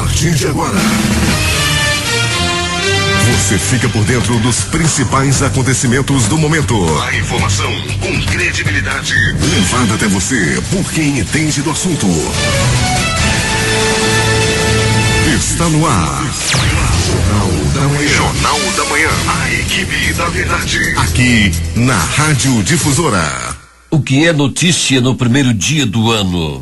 partir de agora, você fica por dentro dos principais acontecimentos do momento. A informação com credibilidade, levada até você por quem entende do assunto. Está no ar. Jornal da Manhã. Jornal da Manhã. A equipe da verdade. Aqui na Rádio Difusora. O que é notícia no primeiro dia do ano?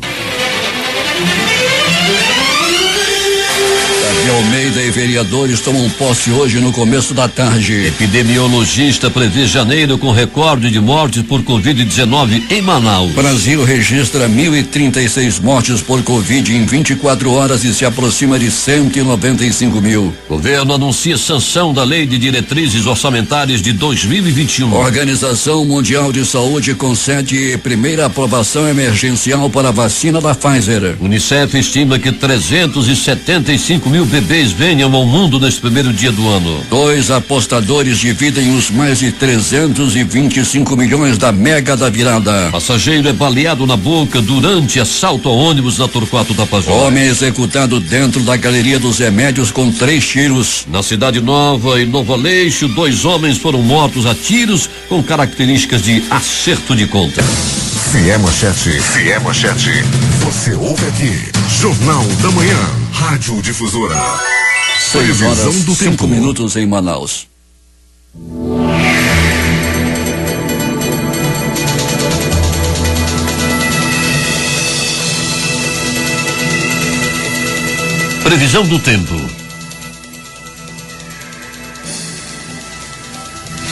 Almeida e vereadores tomam posse hoje no começo da tarde. Epidemiologista prevê janeiro com recorde de mortes por Covid-19 em Manaus. Brasil registra 1.036 mortes por Covid em 24 horas e se aproxima de 195 mil. Governo anuncia sanção da Lei de Diretrizes Orçamentárias de 2021. Organização Mundial de Saúde concede primeira aprovação emergencial para a vacina da Pfizer. Unicef estima que 375 mil bebês venham ao mundo nesse primeiro dia do ano. 2 apostadores dividem os mais de 325 milhões da Mega da Virada. Passageiro é baleado na boca durante assalto ao ônibus na Torquato da Pajola. Homem executado dentro da Galeria dos Remédios com 3 tiros. Na Cidade Nova e Novo Aleixo, 2 homens foram mortos a tiros com características de acerto de conta. Se é manchete, você ouve aqui. Jornal da Manhã, Rádio Difusora. 6 horas, 5 minutos em Manaus. Previsão do tempo.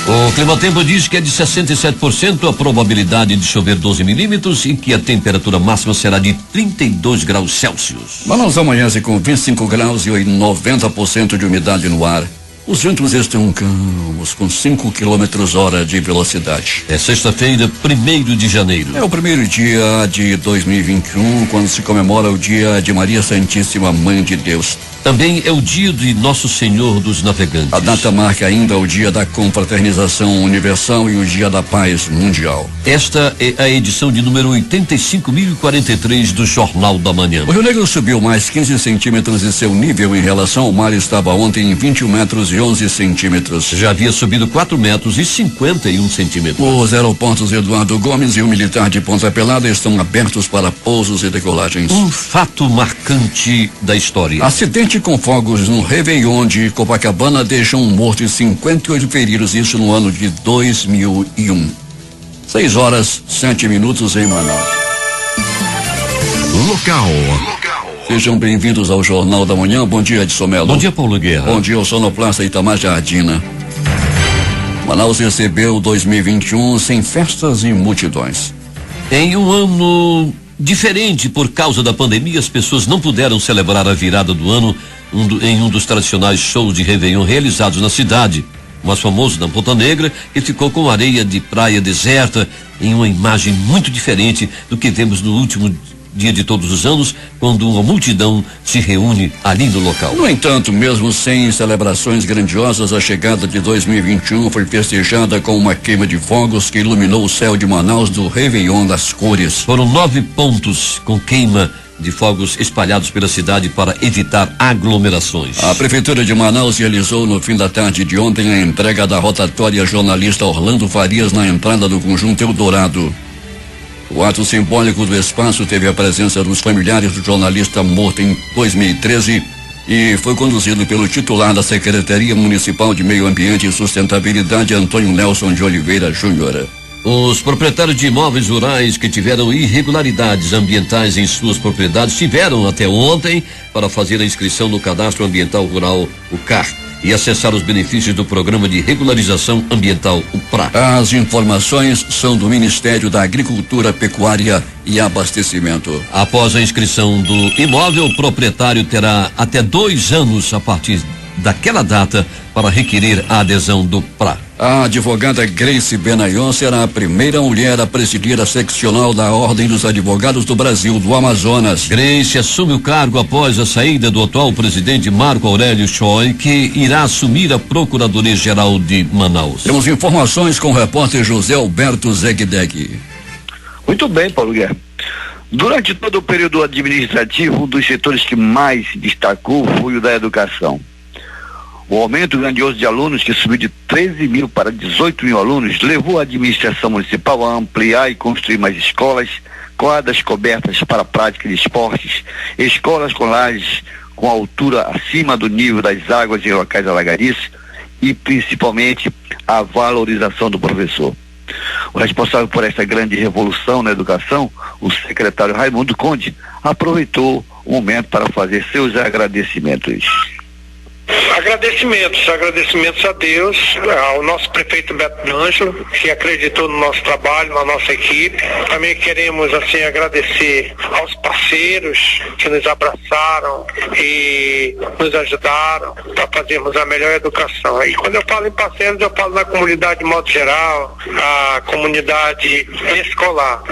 O Climatempo diz que é de 67% a probabilidade de chover 12 milímetros e que a temperatura máxima será de 32 graus Celsius. Manaus amanhece com 25 graus e 90% de umidade no ar. Os ventos estão calmos, com 5 km/h de velocidade. É sexta-feira, 1º de janeiro. É o primeiro dia de 2021, quando se comemora o dia de Maria Santíssima Mãe de Deus. Também é o dia de Nosso Senhor dos Navegantes. A data marca ainda o dia da confraternização universal e o dia da paz mundial. Esta é a edição de número 85.043 do Jornal da Manhã. O Rio Negro subiu mais 15 centímetros e seu nível em relação ao mar estava ontem em 21 metros e 11 centímetros. Já havia subido 4 metros e 51 centímetros. Os aeroportos Eduardo Gomes e o militar de Ponta Pelada estão abertos para pousos e decolagens. Um fato marcante da história. Acidente com fogos no Réveillon de Copacabana deixa um morto e 58 feridos, isso no ano de 2001. 6 horas, 7 minutos em Manaus. Local. Sejam bem-vindos ao Jornal da Manhã. Bom dia, Edson Melo. Bom dia, Paulo Guerra. Bom dia, o sonoplasta Itamar Jardina. Manaus recebeu 2021 sem festas e multidões. Em um ano diferente por causa da pandemia, as pessoas não puderam celebrar a virada do ano em um dos tradicionais shows de Réveillon realizados na cidade. O mais famoso na Ponta Negra, que ficou com areia de praia deserta em uma imagem muito diferente do que vemos no último dia de todos os anos, quando uma multidão se reúne ali no local. No entanto, mesmo sem celebrações grandiosas, a chegada de 2021 foi festejada com uma queima de fogos que iluminou o céu de Manaus do Réveillon das Cores. Foram 9 pontos com queima de fogos espalhados pela cidade para evitar aglomerações. A Prefeitura de Manaus realizou no fim da tarde de ontem a entrega da rotatória jornalista Orlando Farias na entrada do Conjunto Eldorado. O ato simbólico do espaço teve a presença dos familiares do jornalista morto em 2013 e foi conduzido pelo titular da Secretaria Municipal de Meio Ambiente e Sustentabilidade, Antônio Nelson de Oliveira Júnior. Os proprietários de imóveis rurais que tiveram irregularidades ambientais em suas propriedades tiveram até ontem para fazer a inscrição no Cadastro Ambiental Rural, o CAR, e acessar os benefícios do Programa de Regularização Ambiental, o PRA. As informações são do Ministério da Agricultura, Pecuária e Abastecimento. Após a inscrição do imóvel, o proprietário terá até 2 anos a partir daquela data para requerer a adesão do PRA. A advogada Grace Benayon será a primeira mulher a presidir a seccional da Ordem dos Advogados do Brasil, do Amazonas. Grace assume o cargo após a saída do atual presidente Marco Aurélio Choi, que irá assumir a Procuradoria-Geral de Manaus. Temos informações com o repórter José Alberto Zegdeg. Muito bem, Paulo Guerra. Durante todo o período administrativo, um dos setores que mais se destacou foi o da educação. O aumento grandioso de alunos, que subiu de 13 mil para 18 mil alunos, levou a administração municipal a ampliar e construir mais escolas, quadras cobertas para a prática de esportes, escolas com lajes com altura acima do nível das águas em locais alagadiços e, principalmente, a valorização do professor. O responsável por essa grande revolução na educação, o secretário Raimundo Conde, aproveitou o momento para fazer seus agradecimentos. Agradecimentos a Deus, ao nosso prefeito Beto D'Angelo, que acreditou no nosso trabalho, na nossa equipe. Também queremos, assim, agradecer aos parceiros que nos abraçaram e nos ajudaram para fazermos a melhor educação. E quando eu falo em parceiros, eu falo na comunidade de modo geral, a comunidade escolar.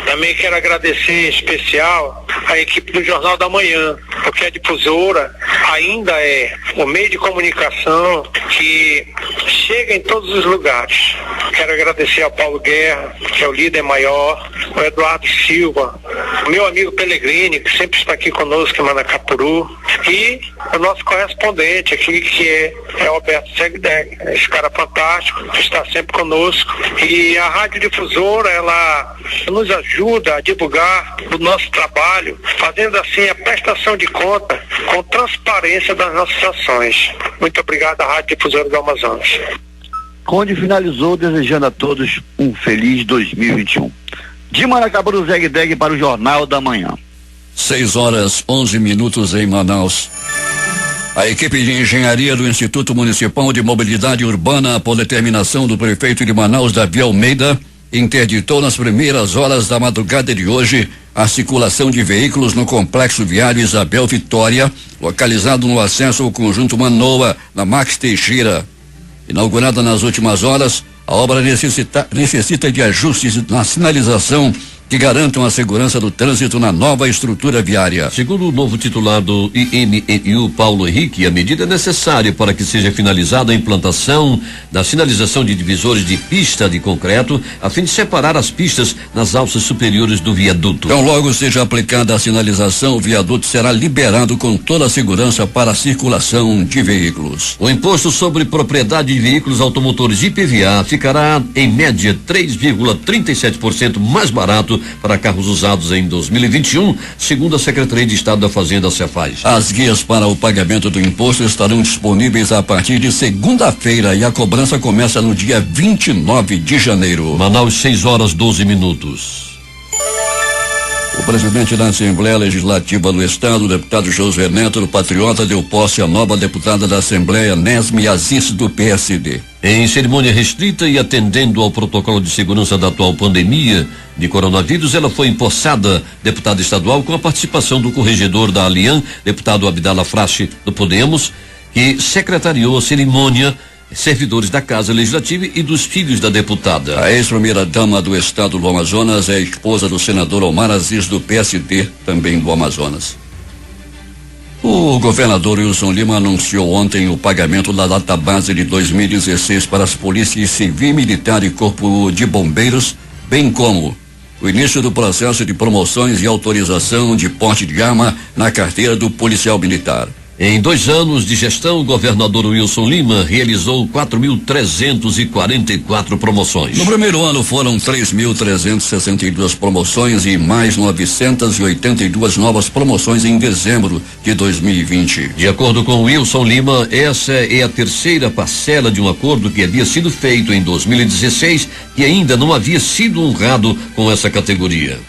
Também quero agradecer em especial a equipe do Jornal da Manhã, porque a difusora ainda é o meio de comunicação que chega em todos os lugares. Quero agradecer ao Paulo Guerra, que é o líder maior, o Eduardo Silva, o meu amigo Pellegrini, que sempre está aqui conosco em Manacapuru, e o nosso correspondente aqui, que é Alberto Segdeg, esse cara fantástico, que está sempre conosco. E a Rádio Difusora, ela nos ajuda a divulgar o nosso trabalho, fazendo assim a prestação de conta com transparência das nossas ações. Muito obrigado à Rádio Difusora do Amazonas. Conde finalizou desejando a todos um feliz 2021. De Manacapuru, Zegdeg para o Jornal da Manhã. 6h11 em Manaus. A equipe de engenharia do Instituto Municipal de Mobilidade Urbana, por determinação do prefeito de Manaus, Davi Almeida, interditou nas primeiras horas da madrugada de hoje a circulação de veículos no complexo viário Isabel Vitória, localizado no acesso ao conjunto Manoa, na Max Teixeira. Inaugurada nas últimas horas, a obra necessita de ajustes na sinalização que garantam a segurança do trânsito na nova estrutura viária. Segundo o novo titular do IMEU, Paulo Henrique, a medida é necessária para que seja finalizada a implantação da sinalização de divisores de pista de concreto, a fim de separar as pistas nas alças superiores do viaduto. Então, logo seja aplicada a sinalização, o viaduto será liberado com toda a segurança para a circulação de veículos. O imposto sobre propriedade de veículos automotores IPVA ficará, em média, 3,37% mais barato para carros usados em 2021, segundo a Secretaria de Estado da Fazenda, Cefaz. As guias para o pagamento do imposto estarão disponíveis a partir de segunda-feira e a cobrança começa no dia 29 de janeiro. Manaus, 6h12. O presidente da Assembleia Legislativa do Estado, o deputado José Neto do Patriota, deu posse à nova deputada da Assembleia, Nesme Aziz, do PSD. Em cerimônia restrita e atendendo ao protocolo de segurança da atual pandemia de coronavírus, ela foi empossada deputada estadual com a participação do corregedor da Alian, deputado Abdala Frache, do Podemos, que secretariou a cerimônia, servidores da Casa Legislativa e dos filhos da deputada. A ex-primeira-dama do estado do Amazonas é a esposa do senador Omar Aziz, do PSD, também do Amazonas. O governador Wilson Lima anunciou ontem o pagamento da database de 2016 para as polícias civil, militar e corpo de bombeiros, bem como o início do processo de promoções e autorização de porte de arma na carteira do policial militar. Em 2 anos de gestão, o governador Wilson Lima realizou 4.344 promoções. No primeiro ano foram 3.362 promoções e mais 982 novas promoções em dezembro de 2020. De acordo com Wilson Lima, essa é a terceira parcela de um acordo que havia sido feito em 2016 e ainda não havia sido honrado com essa categoria.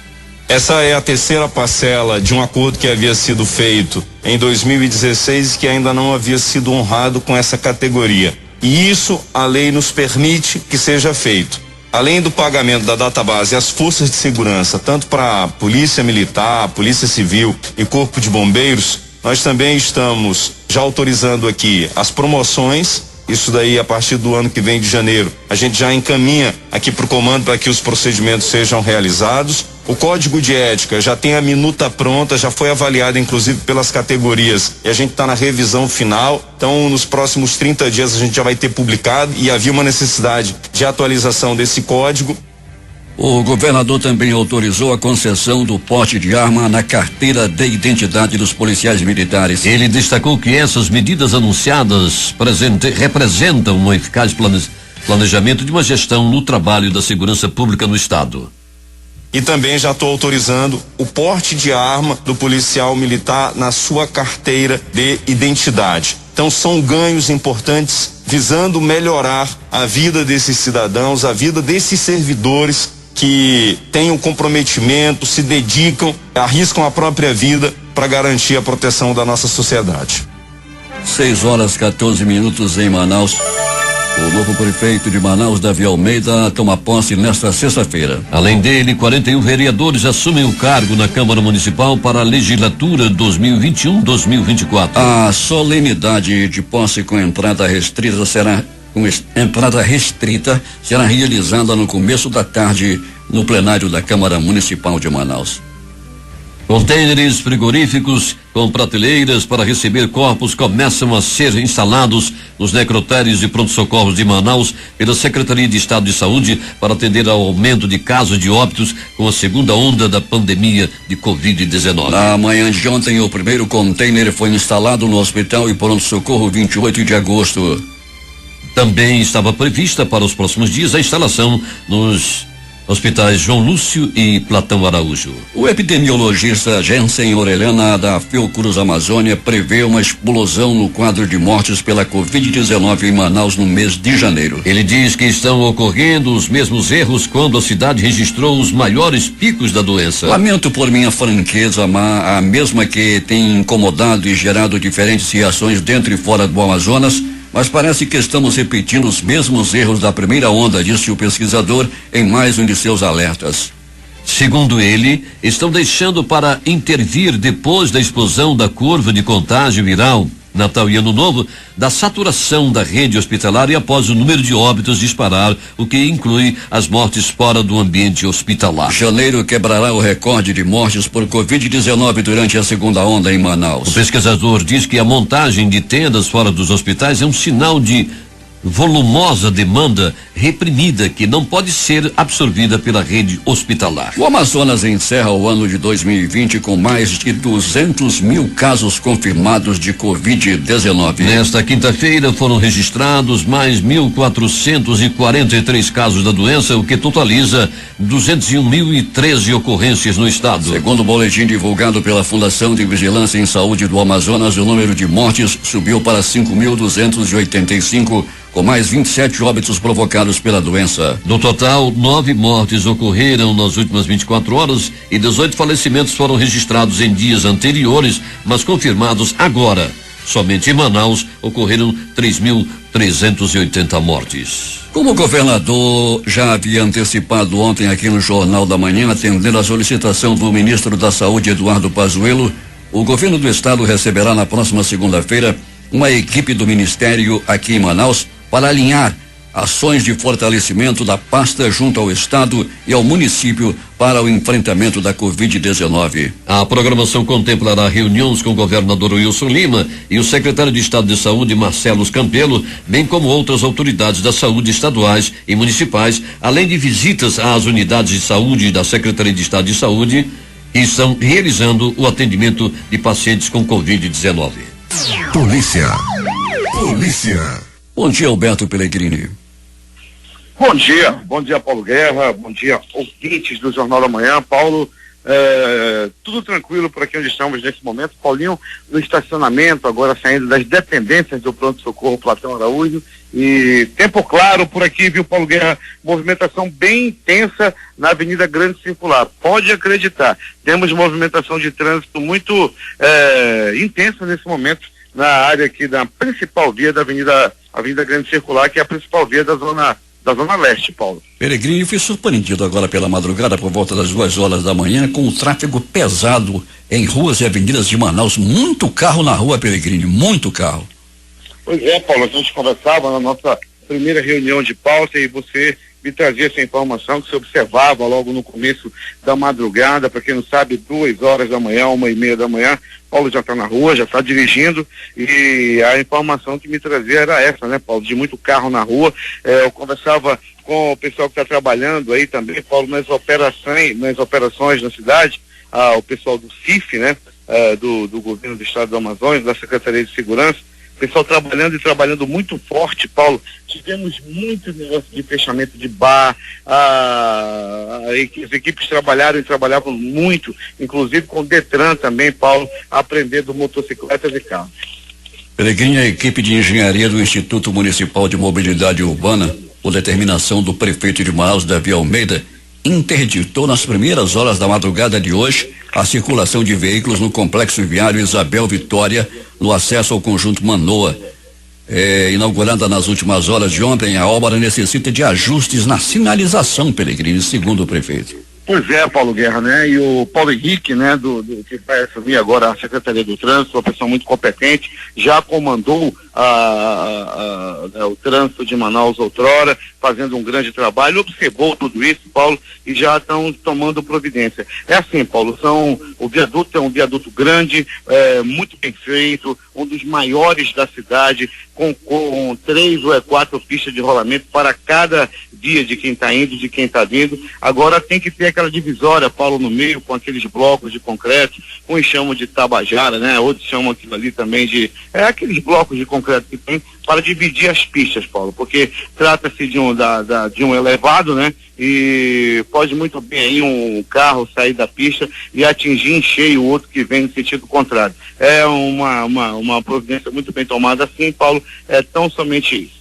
Essa é a terceira parcela de um acordo que havia sido feito em 2016 e que ainda não havia sido honrado com essa categoria. E isso a lei nos permite que seja feito. Além do pagamento da database às forças de segurança, tanto para a Polícia Militar, Polícia Civil e Corpo de Bombeiros, nós também estamos já autorizando aqui as promoções. Isso daí, a partir do ano que vem, de janeiro, a gente já encaminha aqui para o comando para que os procedimentos sejam realizados. O código de ética já tem a minuta pronta, já foi avaliado inclusive pelas categorias e a gente está na revisão final. Então, nos próximos 30 dias a gente já vai ter publicado e havia uma necessidade de atualização desse código. O governador também autorizou a concessão do porte de arma na carteira de identidade dos policiais militares. Ele destacou que essas medidas anunciadas representam um eficaz planejamento de uma gestão no trabalho da segurança pública no estado. E também já estou autorizando o porte de arma do policial militar na sua carteira de identidade. Então são ganhos importantes visando melhorar a vida desses cidadãos, a vida desses servidores que têm um comprometimento, se dedicam, arriscam a própria vida para garantir a proteção da nossa sociedade. 6h14 em Manaus. O novo prefeito de Manaus, Davi Almeida, toma posse nesta sexta-feira. Além dele, 41 vereadores assumem o cargo na Câmara Municipal para a legislatura 2021-2024. A solenidade de posse com entrada restrita será realizada no começo da tarde no plenário da Câmara Municipal de Manaus. Contêineres frigoríficos com prateleiras para receber corpos começam a ser instalados nos necrotérios de pronto-socorros de Manaus pela Secretaria de Estado de Saúde para atender ao aumento de casos de óbitos com a segunda onda da pandemia de Covid-19. Na manhã de ontem, o primeiro contêiner foi instalado no Hospital e Pronto-Socorro 28 de agosto. Também estava prevista para os próximos dias a instalação nos hospitais João Lúcio e Platão Araújo. O epidemiologista Jensen Orellana da Fiocruz Amazônia prevê uma explosão no quadro de mortes pela Covid-19 em Manaus no mês de janeiro. Ele diz que estão ocorrendo os mesmos erros quando a cidade registrou os maiores picos da doença. Lamento por minha franqueza, a mesma que tem incomodado e gerado diferentes reações dentro e fora do Amazonas, mas parece que estamos repetindo os mesmos erros da primeira onda, disse o pesquisador em mais um de seus alertas. Segundo ele, estão deixando para intervir depois da explosão da curva de contágio viral, Natal e Ano Novo, da saturação da rede hospitalar e após o número de óbitos disparar, o que inclui as mortes fora do ambiente hospitalar. Janeiro quebrará o recorde de mortes por Covid-19 durante a segunda onda em Manaus. O pesquisador diz que a montagem de tendas fora dos hospitais é um sinal de volumosa demanda reprimida que não pode ser absorvida pela rede hospitalar. O Amazonas encerra o ano de 2020 com mais de 200 mil casos confirmados de Covid-19. Nesta quinta-feira foram registrados mais 1.443 casos da doença, o que totaliza 201.013 ocorrências no estado. Segundo o boletim divulgado pela Fundação de Vigilância em Saúde do Amazonas, o número de mortes subiu para 5.285, com mais 27 óbitos provocados pela doença. No total, 9 mortes ocorreram nas últimas 24 horas e 18 falecimentos foram registrados em dias anteriores, mas confirmados agora. Somente em Manaus ocorreram 3.380 mortes. Como o governador já havia antecipado ontem aqui no Jornal da Manhã, atendendo a solicitação do ministro da Saúde, Eduardo Pazuello, o governo do estado receberá na próxima segunda-feira uma equipe do ministério aqui em Manaus para alinhar ações de fortalecimento da pasta junto ao estado e ao município para o enfrentamento da Covid-19. A programação contemplará reuniões com o governador Wilson Lima e o secretário de Estado de Saúde, Marcelo Campelo, bem como outras autoridades da saúde estaduais e municipais, além de visitas às unidades de saúde da Secretaria de Estado de Saúde, que estão realizando o atendimento de pacientes com Covid-19. Polícia. Bom dia, Alberto Pellegrini. Bom dia Paulo Guerra, bom dia ouvintes do Jornal da Manhã. Paulo, tudo tranquilo por aqui onde estamos nesse momento. Paulinho no estacionamento, agora saindo das dependências do pronto-socorro Platão Araújo, e tempo claro por aqui, viu, Paulo Guerra? Movimentação bem intensa na Avenida Grande Circular, pode acreditar, temos movimentação de trânsito muito intensa nesse momento na área aqui da principal via da Avenida Grande Circular, que é a principal via da Zona Leste, Paulo. Pellegrini, fui surpreendido agora pela madrugada, por volta das 2h da manhã, com o tráfego pesado em ruas e avenidas de Manaus. Muito carro na rua, Pellegrini, muito carro. Pois é, Paulo, a gente conversava na nossa primeira reunião de pauta e você me trazia essa informação que se observava logo no começo da madrugada. Para quem não sabe, 2 horas da manhã, 1h30 da manhã, Paulo já está na rua, já está dirigindo, e a informação que me trazia era essa, né, Paulo, de muito carro na rua. Eu conversava com o pessoal que está trabalhando aí também, Paulo, nas operações na cidade, o pessoal do CIF, né, do governo do estado do Amazonas, da Secretaria de Segurança, pessoal trabalhando muito forte, Paulo. Tivemos muito negócio de fechamento de bar, as equipes trabalhavam muito, inclusive com o Detran também, Paulo, aprendendo motocicletas e carros. Peregrini, a equipe de engenharia do Instituto Municipal de Mobilidade Urbana, por determinação do prefeito de Manaus, Davi Almeida, interditou nas primeiras horas da madrugada de hoje a circulação de veículos no complexo viário Isabel Vitória, no acesso ao conjunto Manoa. Inaugurada nas últimas horas de ontem, a obra necessita de ajustes na sinalização, Peregrini, segundo o prefeito. Pois é, Paulo Guerra, né? E o Paulo Henrique, né, que vai assumir agora a Secretaria do Trânsito, uma pessoa muito competente, já comandou o trânsito de Manaus outrora, fazendo um grande trabalho, observou tudo isso, Paulo, e já estão tomando providência. É assim, Paulo, o viaduto é um viaduto grande, muito bem feito, um dos maiores da cidade, com 3 ou 4 pistas de rolamento para cada via de quem está indo, de quem está vindo. Agora tem que ter aquela divisória, Paulo, no meio, com aqueles blocos de concreto, uns chamam de tabajara, né? Outros chamam aquilo ali também de aqueles blocos de concreto que tem para dividir as pistas, Paulo, porque trata-se de um elevado, né? E pode muito bem aí um carro sair da pista e atingir em cheio o outro que vem no sentido contrário. É uma providência muito bem tomada assim, Paulo, é tão somente isso.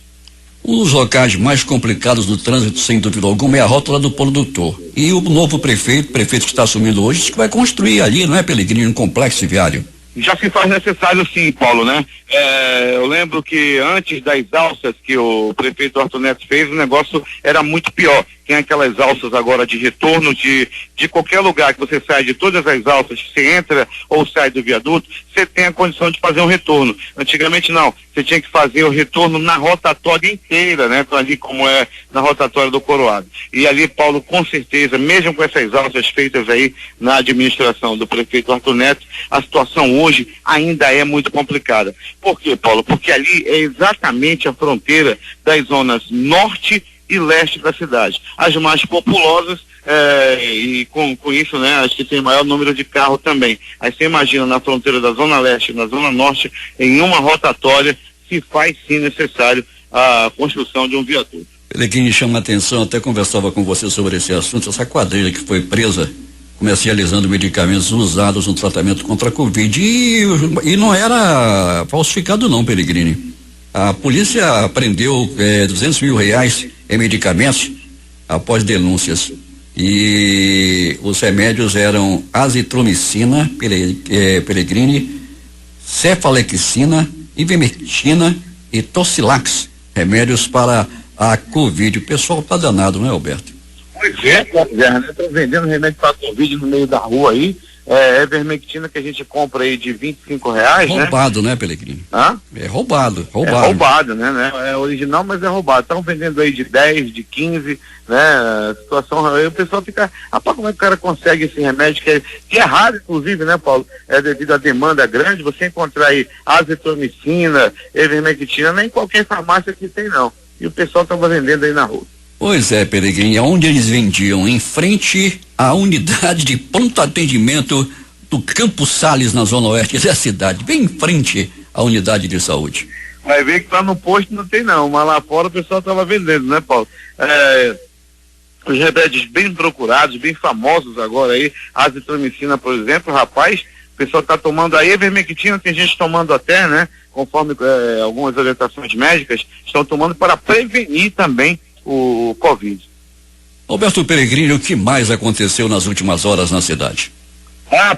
Um dos locais mais complicados do trânsito, sem dúvida alguma, é a rótula do Polo Doutor. E o novo prefeito que está assumindo hoje, diz que vai construir ali, não é, Peregrini, um complexo viário? Já se faz necessário sim, Paulo, né? Eu lembro que antes das alças que o prefeito Arthur Neto fez, o negócio era muito pior. Tem aquelas alças agora de retorno de qualquer lugar que você sai, de todas as alças, você entra ou sai do viaduto, você tem a condição de fazer um retorno. Antigamente não, você tinha que fazer o retorno na rotatória inteira, né? Ali como é na rotatória do Coroado. E ali, Paulo, com certeza, mesmo com essas alças feitas aí na administração do prefeito Arthur Neto, a situação hoje ainda é muito complicada. Por quê, Paulo? Porque ali é exatamente a fronteira das zonas norte e leste da cidade. As mais populosas, e com isso, né, acho que tem maior número de carro também. Aí você imagina na fronteira da zona leste e na zona norte, em uma rotatória, se faz sim necessário a construção de um viaduto. Peregrini, chama a atenção, até conversava com você sobre esse assunto, essa quadrilha que foi presa comercializando medicamentos usados no tratamento contra a Covid, e não era falsificado não, Peregrini. A polícia apreendeu R$200 mil em medicamentos após denúncias, e os remédios eram azitromicina, Peregrini, cefalexina, ivermectina e tocilax, remédios para a Covid. O pessoal tá danado, não é, Alberto? Pois é, né? Estão vendendo remédio para a Covid no meio da rua aí. Ivermectina que a gente compra aí de R$25, roubado, né, Peregrini? Hã? É roubado. É roubado, né? É original, mas é roubado. Estão vendendo aí de 10, de 15, né? A situação, aí o pessoal fica, como é que o cara consegue esse remédio que é raro, inclusive, né, Paulo? Devido à demanda grande, você encontrar aí azitromicina, ivermectina, nem qualquer farmácia que tem, não. E o pessoal estava vendendo aí na rua. Pois é, Peregrini, onde eles vendiam? Em frente à unidade de pronto atendimento do Campos Sales, na zona oeste da cidade, bem em frente à unidade de saúde. Vai ver que lá no posto não tem não, mas lá fora o pessoal estava vendendo, né, Paulo? Os remédios bem procurados, bem famosos agora aí, a azitromicina, por exemplo, rapaz, o pessoal está tomando a ivermectina, tem gente tomando até, né, conforme algumas orientações médicas, estão tomando para prevenir também o Covid. Alberto Peregrini, o que mais aconteceu nas últimas horas na cidade?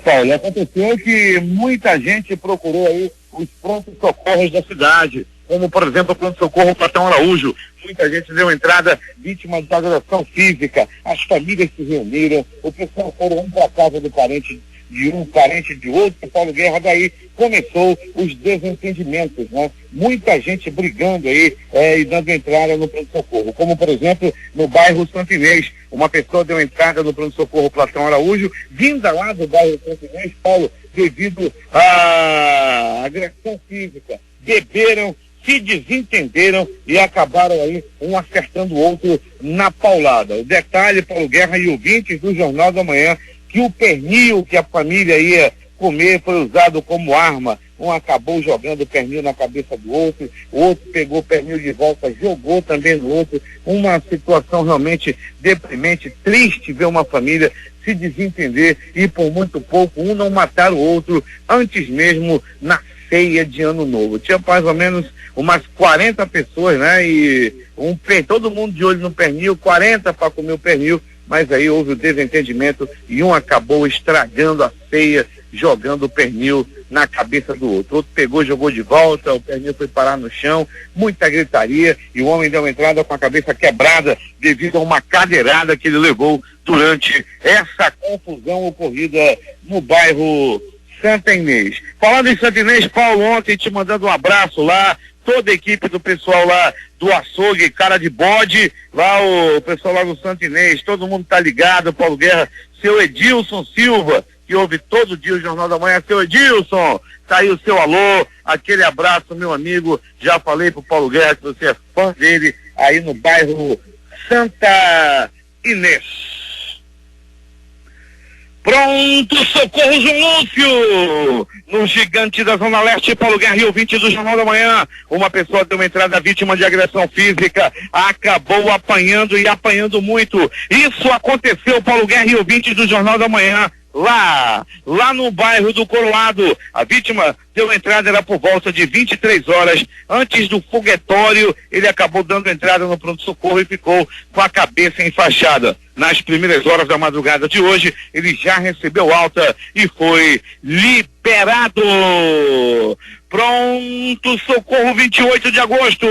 Paulo, aconteceu que muita gente procurou aí os prontos socorros da cidade, como por exemplo o pronto-socorro Platão Araújo. Muita gente deu entrada vítima de agressão física, as famílias se reuniram, o pessoal foram um para a casa do parente de um parente de outro, Paulo Guerra, daí começou os desentendimentos, né? Muita gente brigando aí e dando entrada no pronto-socorro, como por exemplo no bairro Santo Inês, uma pessoa deu entrada no pronto-socorro Platão Araújo, vinda lá do bairro Santo Inês, Paulo, devido à agressão física, beberam, se desentenderam e acabaram aí um acertando o outro na paulada. O detalhe, Paulo Guerra e ouvintes do Jornal da Manhã, que o pernil que a família ia comer foi usado como arma. Um acabou jogando o pernil na cabeça do outro, o outro pegou o pernil de volta, jogou também no outro. Uma situação realmente deprimente, triste ver uma família se desentender e por muito pouco um não matar o outro antes mesmo na ceia de Ano Novo. Tinha mais ou menos umas 40 pessoas, né? E todo mundo de olho no pernil, 40 para comer o pernil, mas aí houve o desentendimento e um acabou estragando a ceia, jogando o pernil na cabeça do outro. Outro pegou, jogou de volta, o pernil foi parar no chão, muita gritaria e o homem deu uma entrada com a cabeça quebrada devido a uma cadeirada que ele levou durante essa confusão ocorrida no bairro Santa Inês. Falando em Santa Inês, Paulo, ontem te mandando um abraço lá, toda a equipe do pessoal lá do açougue, cara de bode, lá o pessoal lá do Santa Inês, todo mundo tá ligado, Paulo Guerra, seu Edilson Silva, que ouve todo dia o Jornal da Manhã. Seu Edilson, tá aí o seu alô, aquele abraço, meu amigo, já falei pro Paulo Guerra que você é fã dele, aí no bairro Santa Inês. Pronto, socorro, João Lúcio! No Gigante da Zona Leste, Paulo Guerra e ouvinte do Jornal da Manhã, uma pessoa deu uma entrada vítima de agressão física, acabou apanhando e apanhando muito. Isso aconteceu, Paulo Guerra e ouvinte do Jornal da Manhã, lá no bairro do Coroado. A vítima deu entrada, era por volta de 23 horas, antes do foguetório, ele acabou dando entrada no pronto-socorro e ficou com a cabeça enfaixada. Nas primeiras horas da madrugada de hoje, ele já recebeu alta e foi liberado. Pronto, socorro, 28 de agosto.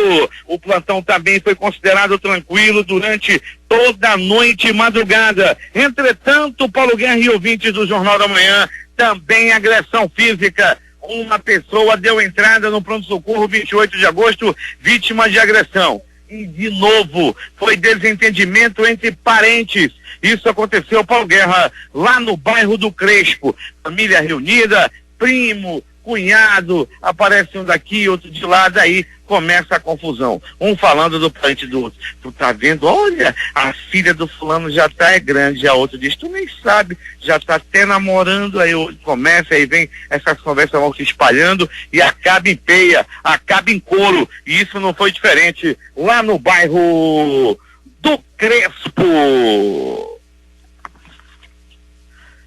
O plantão também foi considerado tranquilo durante toda a noite e madrugada. Entretanto, Paulo Guerra e ouvintes do Jornal da Manhã, também agressão física. Uma pessoa deu entrada no pronto-socorro 28 de agosto, vítima de agressão. E de novo, foi desentendimento entre parentes. Isso aconteceu, Paulo Guerra, lá no bairro do Crespo. Família reunida, primo, cunhado, aparece um daqui, outro de lá, daí começa a confusão. Um falando do parente do outro. Tu tá vendo? Olha, a filha do fulano já tá grande. A outra diz, tu nem sabe, já tá até namorando. Aí começa, aí vem essas conversas vão se espalhando e acaba em peia, acaba em couro. E isso não foi diferente lá no bairro do Crespo.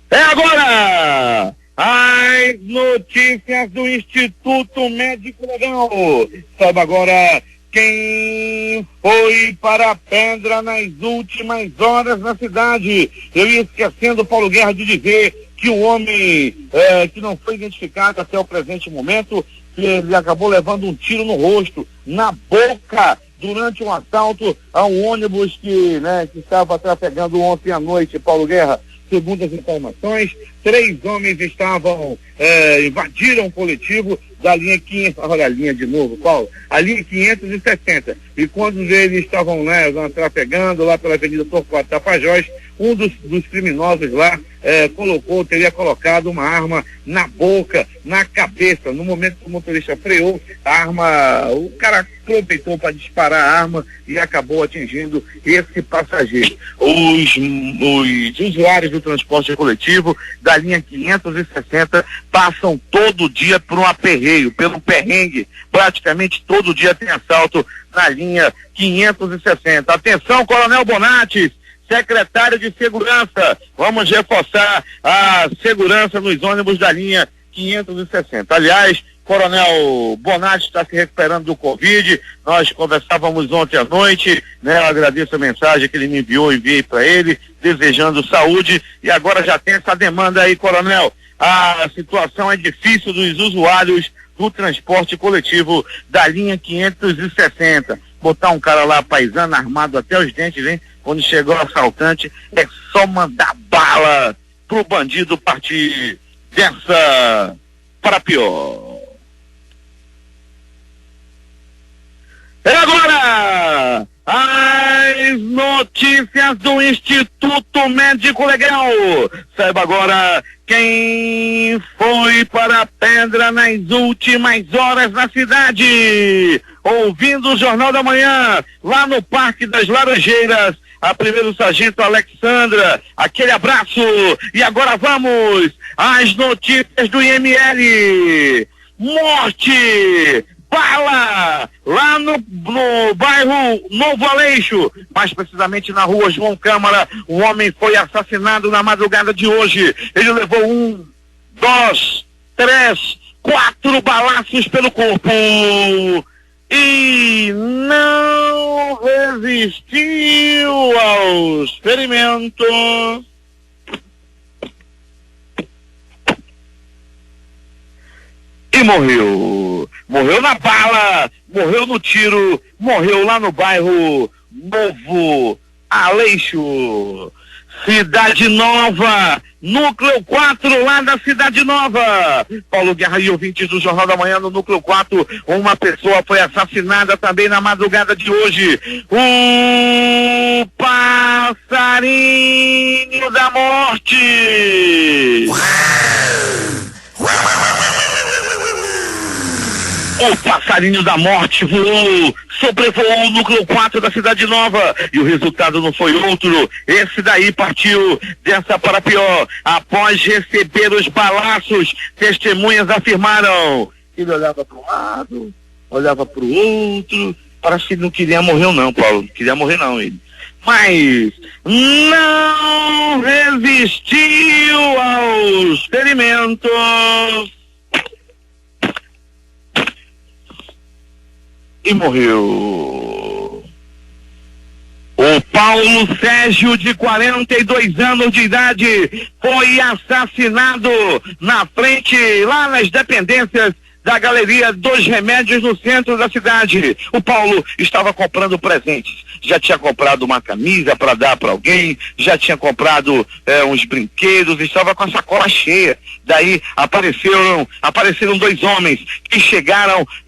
É agora! As notícias do Instituto Médico Legal. Sabe agora quem foi para a pedra nas últimas horas na cidade. Eu ia esquecendo, Paulo Guerra, de dizer que o homem que não foi identificado até o presente momento, ele acabou levando um tiro no rosto, na boca, durante um assalto a um ônibus que estava trafegando ontem à noite, Paulo Guerra. Segundo as informações, 3 homens invadiram o coletivo da linha 500, olha a linha de novo, Paulo, a linha 560, e quando eles estavam trafegando lá pela Avenida Torquato Tapajós, um dos criminosos lá teria colocado uma arma na boca, na cabeça. No momento que o motorista freou, o cara aproveitou para disparar a arma e acabou atingindo esse passageiro. Os usuários do transporte coletivo da linha 560 passam todo dia por um aperreio, pelo perrengue. Praticamente todo dia tem assalto na linha 560. Atenção, Coronel Bonates, secretário de Segurança, vamos reforçar a segurança nos ônibus da linha 560. Aliás, Coronel Bonatti está se recuperando do Covid, nós conversávamos ontem à noite, eu agradeço a mensagem que ele me enviei para ele, desejando saúde, e agora já tem essa demanda aí, Coronel. A situação é difícil dos usuários do transporte coletivo da linha 560. Botar um cara lá, paisano, armado até os dentes, hein? Quando chegou o assaltante, é só mandar bala pro bandido partir dessa para pior. E agora, as notícias do Instituto Médico Legal. Saiba agora quem foi para a pedra nas últimas horas na cidade. Ouvindo o Jornal da Manhã, lá no Parque das Laranjeiras, a primeiro sargento Alexandra, aquele abraço. E agora vamos às notícias do IML. Morte, bala, lá no bairro Novo Aleixo, mais precisamente na rua João Câmara. Um homem foi assassinado na madrugada de hoje. Ele levou 1, 2, 3, 4 balaços pelo corpo e não resistiu aos ferimentos. E morreu. Morreu na bala, morreu no tiro, morreu lá no bairro Novo Aleixo. Cidade Nova, Núcleo 4 lá da Cidade Nova. Paulo Guerra e ouvintes do Jornal da Manhã, no Núcleo 4, uma pessoa foi assassinada também na madrugada de hoje. O passarinho da morte. O passarinho da morte voou, sobrevoou o Núcleo 4 da Cidade Nova, e o resultado não foi outro. Esse daí partiu dessa para pior. Após receber os balaços, testemunhas afirmaram que ele olhava para um lado, olhava para o outro. Parece que ele não queria morrer não, Paulo. Não queria morrer não, ele. Mas não resistiu aos ferimentos e morreu. O Paulo Sérgio, de 42 anos de idade, foi assassinado na frente, lá nas dependências da Galeria dos Remédios, no centro da cidade. O Paulo estava comprando presentes. Já tinha comprado uma camisa para dar para alguém, já tinha comprado uns brinquedos, estava com a sacola cheia. Daí apareceram 2 homens que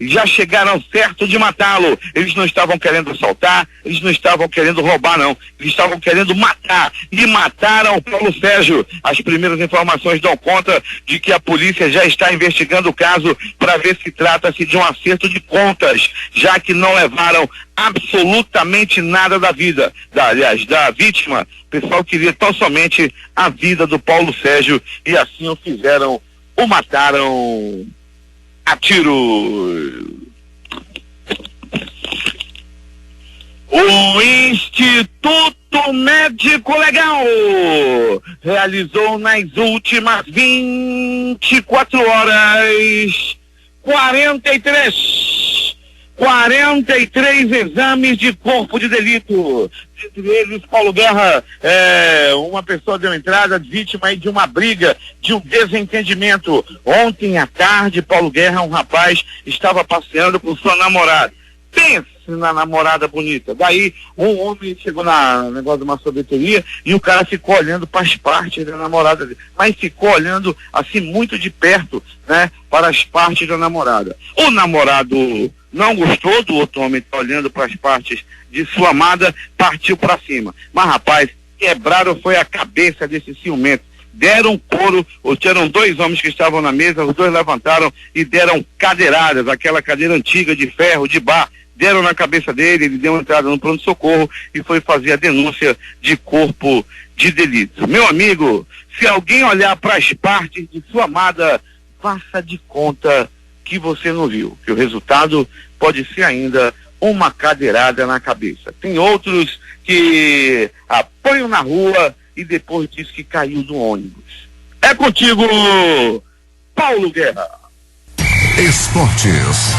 já chegaram certo de matá-lo. Eles não estavam querendo assaltar, eles não estavam querendo roubar não, eles estavam querendo matar, e mataram o Paulo Sérgio. As primeiras informações dão conta de que a polícia já está investigando o caso para ver se trata-se de um acerto de contas, já que não levaram absolutamente nada da vida, da vítima. O pessoal queria tão somente a vida do Paulo Sérgio, e assim o fizeram, o mataram a tiro. O Instituto Médico Legal realizou nas últimas 24 horas 43 exames de corpo de delito. Entre eles, Paulo Guerra, uma pessoa deu entrada, vítima aí de uma briga, de um desentendimento. Ontem à tarde, Paulo Guerra, um rapaz, estava passeando com sua namorada. Pense na namorada bonita. Daí um homem chegou na negócio de uma sorveteria e o cara ficou olhando para as partes da namorada dele, mas ficou olhando assim muito de perto, né, para as partes da namorada. O namorado não gostou do outro homem estar olhando para as partes de sua amada, partiu para cima. Mas rapaz, quebraram foi a cabeça desse ciumento. Deram couro, eram 2 homens que estavam na mesa, os 2 levantaram e deram cadeiradas, aquela cadeira antiga de ferro, de bar, deram na cabeça dele. Ele deu entrada no pronto-socorro e foi fazer a denúncia de corpo de delito. Meu amigo, se alguém olhar para as partes de sua amada, faça de conta que você não viu, que o resultado pode ser ainda uma cadeirada na cabeça. Tem outros que apanham na rua e depois diz que caiu do ônibus. É contigo, Paulo Guerra. Esportes.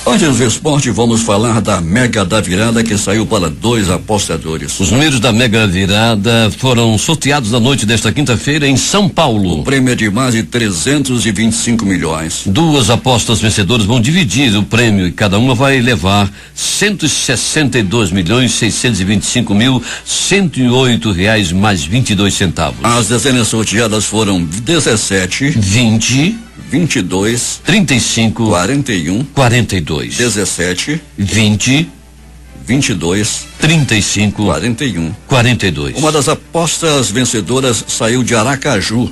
Antes do esporte, vamos falar da Mega da Virada, que saiu para 2 apostadores. Os números da Mega Virada foram sorteados na noite desta quinta-feira em São Paulo. O prêmio é de mais de 325 milhões. 2 apostas vencedoras vão dividir o prêmio e cada uma vai levar 162.625.108 reais mais 22 centavos. As dezenas sorteadas foram 17, 20, 22, 35, 41, 42, 17, 20, 22, 35, 41, 42. Uma das apostas vencedoras saiu de Aracaju.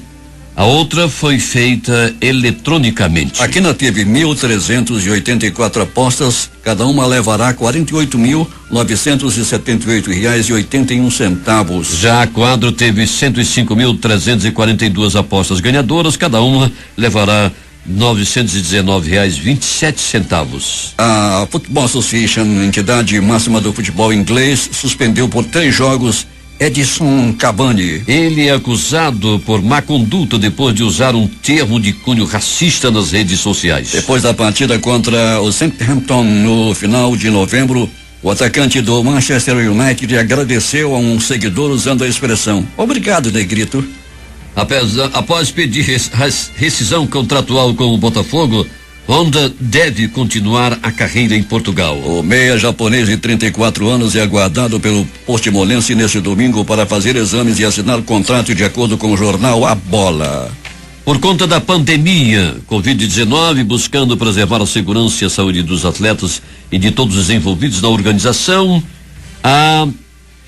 A outra foi feita eletronicamente. A Quina teve 1.384 apostas, cada uma levará 48.978 reais e 81 centavos. Já a Quadro teve 105.342 apostas ganhadoras, cada uma levará R$919,27. A Football Association, entidade máxima do futebol inglês, suspendeu por 3 jogos Edson Cavani. Ele é acusado por má conduta depois de usar um termo de cunho racista nas redes sociais. Depois da partida contra o Southampton no final de novembro, o atacante do Manchester United agradeceu a um seguidor usando a expressão "Obrigado, negrito". Após pedir rescisão contratual com o Botafogo, Honda deve continuar a carreira em Portugal. O meia japonês de 34 anos é aguardado pelo Portimonense neste domingo para fazer exames e assinar contrato de acordo com o jornal A Bola. Por conta da pandemia Covid-19, buscando preservar a segurança e a saúde dos atletas e de todos os envolvidos na organização, a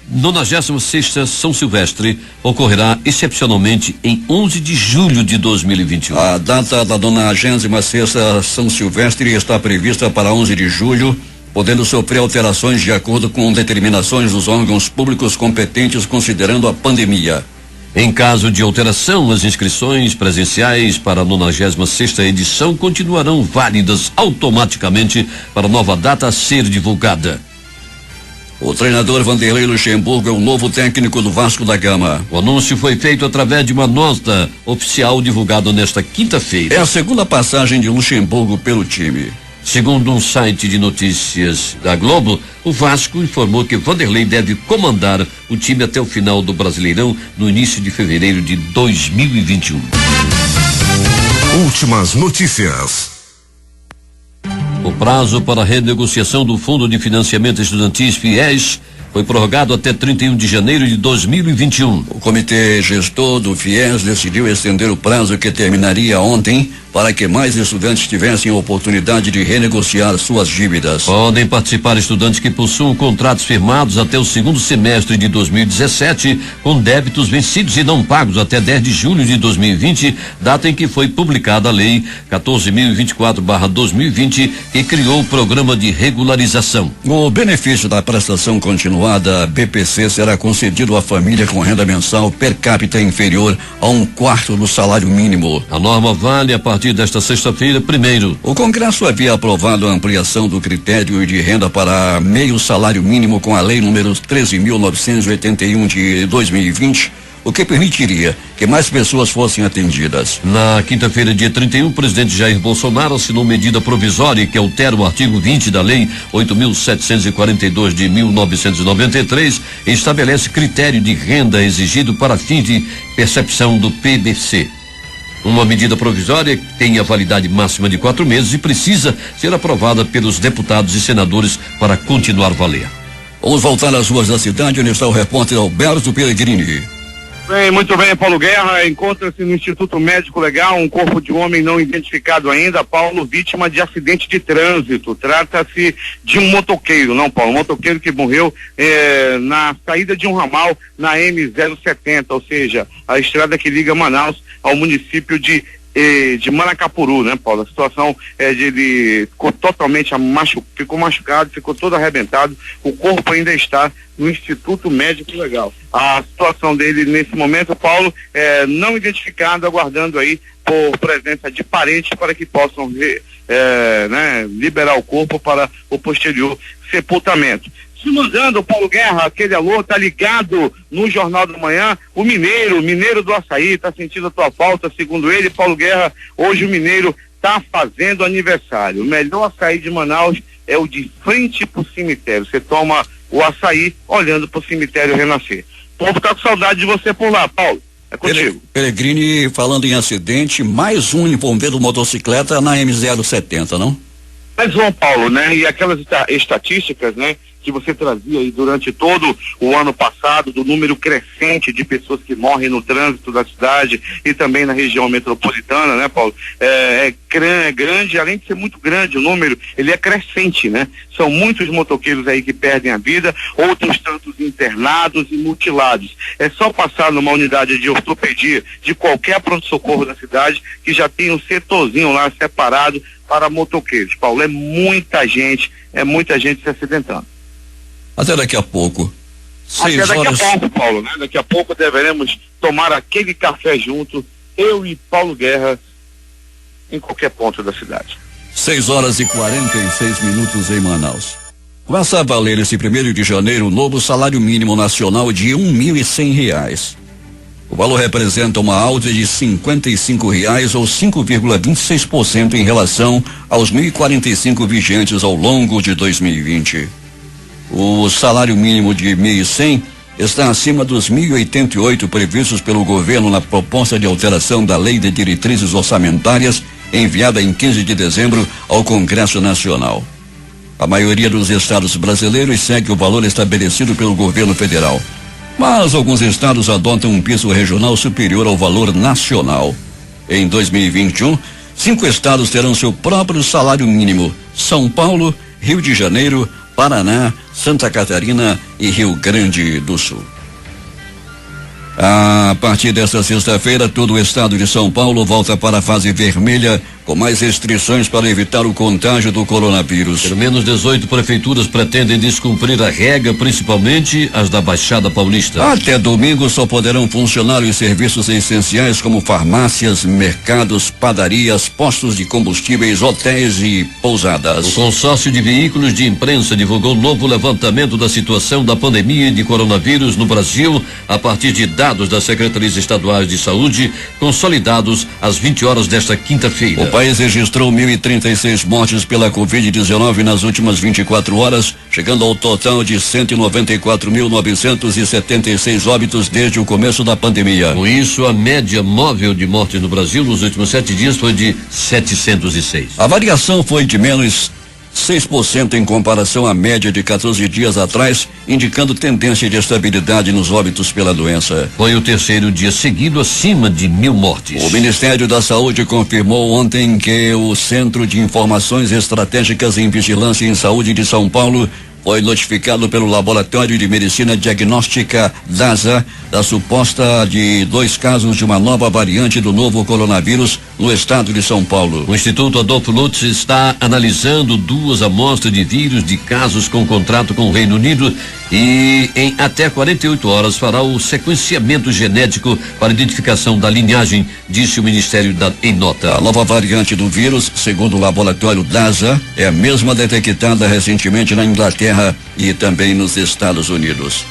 96ª São Silvestre ocorrerá excepcionalmente em 11 de julho de 2021. A data da 96ª São Silvestre está prevista para 11 de julho, podendo sofrer alterações de acordo com determinações dos órgãos públicos competentes considerando a pandemia. Em caso de alteração, as inscrições presenciais para a 96ª edição continuarão válidas automaticamente para a nova data a ser divulgada. O treinador Vanderlei Luxemburgo é o novo técnico do Vasco da Gama. O anúncio foi feito através de uma nota oficial divulgada nesta quinta-feira. É a segunda passagem de Luxemburgo pelo time. Segundo um site de notícias da Globo, o Vasco informou que Vanderlei deve comandar o time até o final do Brasileirão no início de fevereiro de 2021. Últimas notícias. O prazo para a renegociação do Fundo de Financiamento Estudantis FIES foi prorrogado até 31 de janeiro de 2021. O comitê gestor do FIES decidiu estender o prazo que terminaria ontem para que mais estudantes tivessem a oportunidade de renegociar suas dívidas. Podem participar estudantes que possuam contratos firmados até o segundo semestre de 2017, com débitos vencidos e não pagos até 10 de julho de 2020, data em que foi publicada a Lei 14.024/2020, que criou o Programa de Regularização. O benefício da prestação continuada BPC será concedido à família com renda mensal per capita inferior a 1/4 do salário mínimo. A norma vale a partir desta sexta-feira, 1º. O Congresso havia aprovado a ampliação do critério de renda para meio salário mínimo com a Lei número 13.981 de 2020, o que permitiria que mais pessoas fossem atendidas. Na quinta-feira, dia 31, o presidente Jair Bolsonaro assinou medida provisória que altera o artigo 20 da Lei 8.742 de 1993 e estabelece critério de renda exigido para fins de percepção do PBC. Uma medida provisória que tem a validade máxima de 4 meses e precisa ser aprovada pelos deputados e senadores para continuar a valer. Vamos voltar às ruas da cidade, onde está o repórter Alberto Pellegrini. Bem, muito bem, Paulo Guerra. Encontra-se no Instituto Médico Legal um corpo de homem não identificado ainda, Paulo, vítima de acidente de trânsito. Trata-se de um motoqueiro, não, Paulo, um motoqueiro que morreu na saída de um ramal na M070, ou seja, a estrada que liga Manaus ao município de Manacapuru, né, Paulo? A situação é de ele ficou totalmente ficou machucado, ficou todo arrebentado. O corpo ainda está no Instituto Médico Legal. A situação dele nesse momento, Paulo, é não identificado, aguardando aí por presença de parentes para que possam liberar o corpo para o posterior sepultamento. Se mandando, Paulo Guerra, aquele alô, tá ligado no Jornal da Manhã, o Mineiro do Açaí, tá sentindo a tua falta, segundo ele, Paulo Guerra, hoje o Mineiro está fazendo aniversário. O melhor açaí de Manaus é o de frente pro cemitério. Você toma o açaí olhando pro cemitério renascer. O povo tá com saudade de você por lá, Paulo. É contigo. Peregrini, falando em acidente, mais um envolvendo motocicleta na M070, não? Mas, João Paulo, né? E aquelas estatísticas, né? Que você trazia aí durante todo o ano passado, do número crescente de pessoas que morrem no trânsito da cidade e também na região metropolitana, né, Paulo? É grande, além de ser muito grande o número, ele é crescente, né? São muitos motoqueiros aí que perdem a vida, outros tantos internados e mutilados. É só passar numa unidade de ortopedia de qualquer pronto-socorro da cidade que já tem um setorzinho lá separado para motoqueiros. Paulo, é muita gente se acidentando. Até daqui a pouco. Até daqui a pouco, Paulo, né? Daqui a pouco deveremos tomar aquele café junto, eu e Paulo Guerra, em qualquer ponto da cidade. 6h46 em Manaus. Começa a valer esse 1º de janeiro o novo salário mínimo nacional de R$1.100. O valor representa uma alta de R$55 ou 5,26% em relação aos 1.045 vigentes ao longo de 2020. O salário mínimo de 1.100 está acima dos 1.088 previstos pelo governo na proposta de alteração da Lei de Diretrizes Orçamentárias enviada em 15 de dezembro ao Congresso Nacional. A maioria dos estados brasileiros segue o valor estabelecido pelo governo federal, mas alguns estados adotam um piso regional superior ao valor nacional. Em 2021, 5 estados terão seu próprio salário mínimo: São Paulo, Rio de Janeiro, Paraná, Santa Catarina e Rio Grande do Sul. A partir desta sexta-feira, todo o estado de São Paulo volta para a fase vermelha, com mais restrições para evitar o contágio do coronavírus. Pelo menos 18 prefeituras pretendem descumprir a regra, principalmente as da Baixada Paulista. Até domingo só poderão funcionar os serviços essenciais como farmácias, mercados, padarias, postos de combustíveis, hotéis e pousadas. O consórcio de veículos de imprensa divulgou novo levantamento da situação da pandemia de coronavírus no Brasil a partir de dados das secretarias estaduais de saúde consolidados às 20 horas desta quinta-feira. O país registrou 1.036 mortes pela Covid-19 nas últimas 24 horas, chegando ao total de 194.976 óbitos desde o começo da pandemia. Com isso, a média móvel de mortes no Brasil nos últimos 7 dias foi de 706. A variação foi de menos 6% em comparação à média de 14 dias atrás, indicando tendência de estabilidade nos óbitos pela doença. Foi o 3º dia seguido acima de 1.000 mortes. O Ministério da Saúde confirmou ontem que o Centro de Informações Estratégicas em Vigilância em Saúde de São Paulo foi notificado pelo Laboratório de Medicina Diagnóstica DASA da suposta de 2 casos de uma nova variante do novo coronavírus no estado de São Paulo. O Instituto Adolfo Lutz está analisando 2 amostras de vírus de casos com contrato com o Reino Unido e em até 48 horas fará o sequenciamento genético para identificação da linhagem, disse o Ministério em nota. A nova variante do vírus, segundo o laboratório DASA, é a mesma detectada recentemente na Inglaterra e também nos Estados Unidos.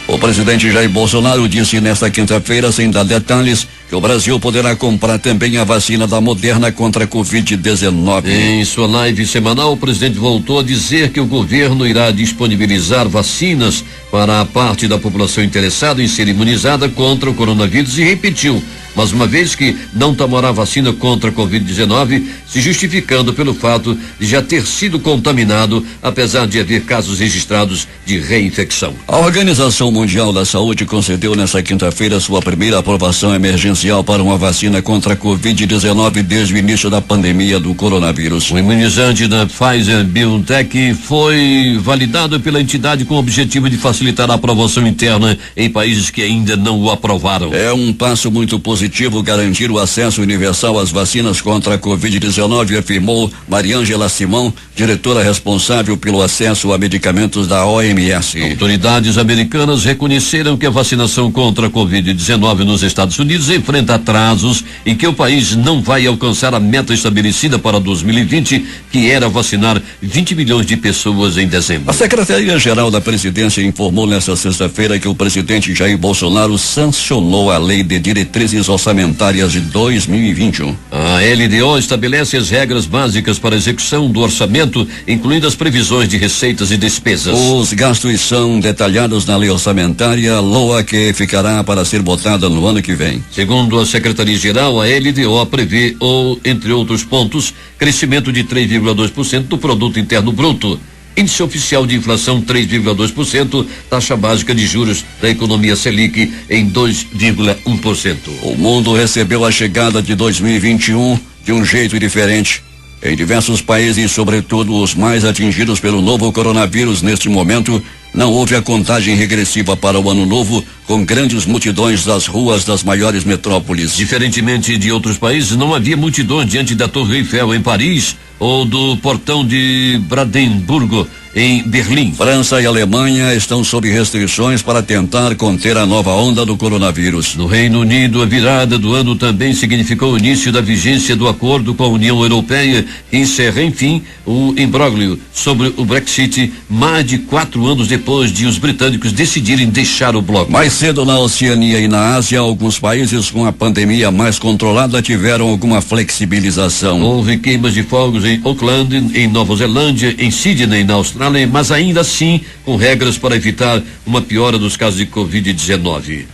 O presidente Jair Bolsonaro disse nesta quinta-feira, sem dar detalhes, que o Brasil poderá comprar também a vacina da Moderna contra a Covid-19. Em sua live semanal, o presidente voltou a dizer que o governo irá disponibilizar vacinas para a parte da população interessada em ser imunizada contra o coronavírus e repetiu, mais uma vez, que não tomará vacina contra a Covid-19, se justificando pelo fato de já ter sido contaminado, apesar de haver casos registrados de reinfecção. A Organização Mundial da Saúde concedeu nesta quinta-feira sua primeira aprovação emergencial para uma vacina contra a Covid-19 desde o início da pandemia do coronavírus. O imunizante da Pfizer-BioNTech foi validado pela entidade com o objetivo de facilitar a aprovação interna em países que ainda não o aprovaram. É um passo muito positivo garantir o acesso universal às vacinas contra a Covid-19, afirmou Mariângela Simão, diretora responsável pelo acesso a medicamentos da OMS. Autoridades americanas reconheceram que a vacinação contra a Covid-19 nos Estados Unidos enfrenta atrasos e que o país não vai alcançar a meta estabelecida para 2020, que era vacinar 20 milhões de pessoas em dezembro. A Secretaria-Geral da Presidência informou nesta sexta-feira que o presidente Jair Bolsonaro sancionou a Lei de Diretrizes orçamentárias de 2021. A LDO estabelece as regras básicas para a execução do orçamento, incluindo as previsões de receitas e despesas. Os gastos são detalhados na lei orçamentária, LOA, que ficará para ser votada no ano que vem. Segundo a Secretaria-Geral, a LDO prevê, entre outros pontos, crescimento de 3,2% do Produto Interno Bruto. Índice oficial de inflação 3,2%, taxa básica de juros da economia Selic em 2,1%. O mundo recebeu a chegada de 2021 de um jeito diferente. Em diversos países, sobretudo os mais atingidos pelo novo coronavírus neste momento, não houve a contagem regressiva para o ano novo, com grandes multidões das ruas das maiores metrópoles. Diferentemente de outros países, não havia multidões diante da Torre Eiffel em Paris ou do portão de Brandenburgo em Berlim. França e Alemanha estão sob restrições para tentar conter a nova onda do coronavírus. No Reino Unido, a virada do ano também significou o início da vigência do acordo com a União Europeia, que encerra, enfim, o imbróglio sobre o Brexit, mais de 4 anos depois de os britânicos decidirem deixar o bloco. Mais cedo na Oceania e na Ásia, alguns países com a pandemia mais controlada tiveram alguma flexibilização. Houve queimas de fogos em Auckland, em Nova Zelândia, em Sydney, na Austrália, mas ainda assim com regras para evitar uma piora dos casos de Covid-19.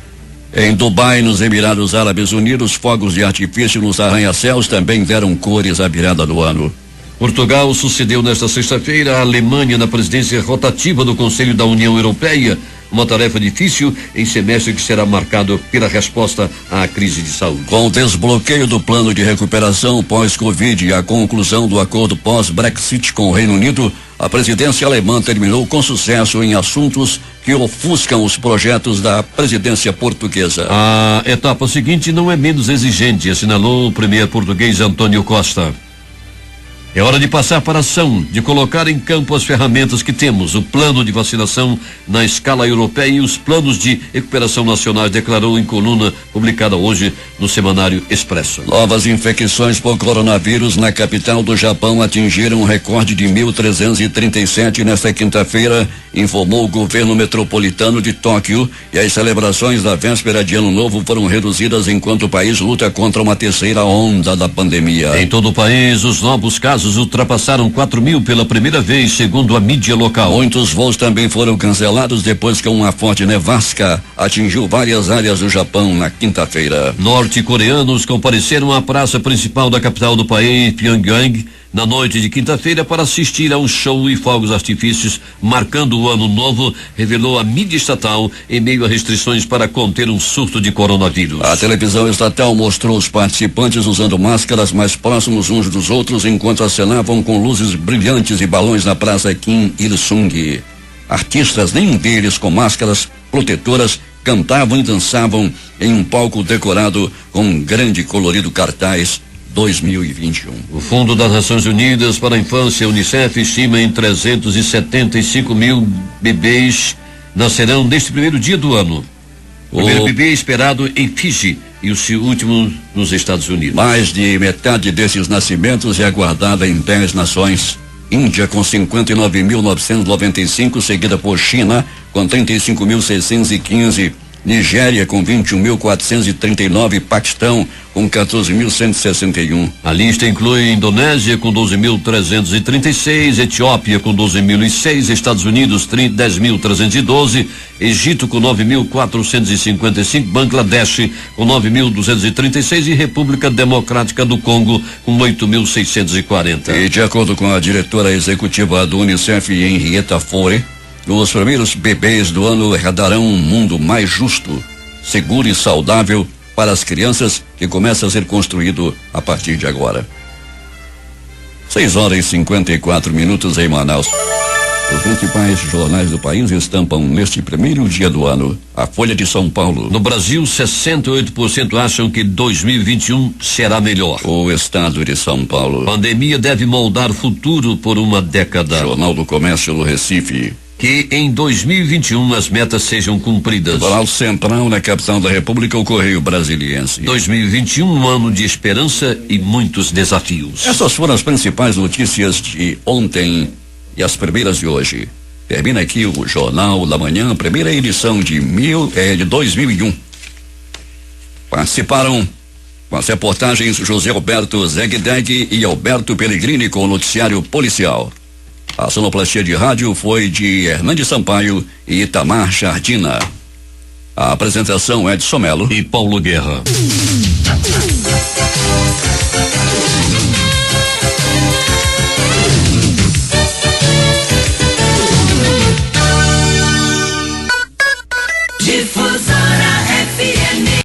Em Dubai, nos Emirados Árabes Unidos, fogos de artifício nos arranha-céus também deram cores à virada do ano. Portugal sucedeu nesta sexta-feira a Alemanha na presidência rotativa do Conselho da União Europeia, uma tarefa difícil em semestre que será marcado pela resposta à crise de saúde. Com o desbloqueio do plano de recuperação pós-Covid e a conclusão do acordo pós-Brexit com o Reino Unido, a presidência alemã terminou com sucesso em assuntos que ofuscam os projetos da presidência portuguesa. A etapa seguinte não é menos exigente, assinalou o premier português Antônio Costa. É hora de passar para a ação, de colocar em campo as ferramentas que temos, o plano de vacinação na escala europeia e os planos de recuperação nacionais, declarou em coluna publicada hoje no Semanário Expresso. Novas infecções por coronavírus na capital do Japão atingiram um recorde de 1.337 nesta quinta-feira, informou o governo metropolitano de Tóquio, e as celebrações da véspera de Ano Novo foram reduzidas enquanto o país luta contra uma terceira onda da pandemia. Em todo o país, os novos casos ultrapassaram 4.000 pela primeira vez, segundo a mídia local. Muitos voos também foram cancelados depois que uma forte nevasca atingiu várias áreas do Japão na quinta-feira. Norte-coreanos compareceram à praça principal da capital do país, Pyongyang, na noite de quinta-feira para assistir a um show e fogos artifícios marcando o ano novo, revelou a mídia estatal em meio a restrições para conter um surto de coronavírus. A televisão estatal mostrou os participantes usando máscaras mais próximos uns dos outros enquanto acenavam com luzes brilhantes e balões na praça Kim Il-sung. Artistas, nenhum deles com máscaras protetoras, cantavam e dançavam em um palco decorado com um grande e colorido cartaz 2021. O Fundo das Nações Unidas para a Infância, Unicef, estima em 375 mil bebês nascerão neste primeiro dia do ano. O primeiro bebê esperado em Fiji e o último nos Estados Unidos. Mais de metade desses nascimentos é aguardada em 10 nações. Índia com 59.995, seguida por China com 35.615. Nigéria com 21.439, Paquistão com 14.161. A lista inclui Indonésia com 12.336, Etiópia com 12.006, Estados Unidos 10.312, Egito com 9.455, Bangladesh com 9.236 e República Democrática do Congo com 8.640. E de acordo com a diretora executiva do Unicef, Henrietta Fore, os primeiros bebês do ano herdarão um mundo mais justo, seguro e saudável para as crianças, que começa a ser construído a partir de agora. 6h54 em Manaus. Os principais jornais do país estampam neste primeiro dia do ano a Folha de São Paulo. No Brasil, 68% acham que 2021 será melhor. O Estado de São Paulo. Pandemia deve moldar o futuro por uma década. Jornal do Comércio do Recife. Que em 2021 as metas sejam cumpridas. Jornal Central, na capital da República, o Correio Brasiliense. 2021, um ano de esperança e muitos desafios. Essas foram as principais notícias de ontem e as primeiras de hoje. Termina aqui o Jornal da Manhã, primeira edição de 2001. Participaram com as reportagens José Alberto Zegdeg e Alberto Pellegrini com o noticiário policial. A sonoplastia de rádio foi de Hernandes Sampaio e Itamar Jardina. A apresentação é de Somelo e Paulo Guerra.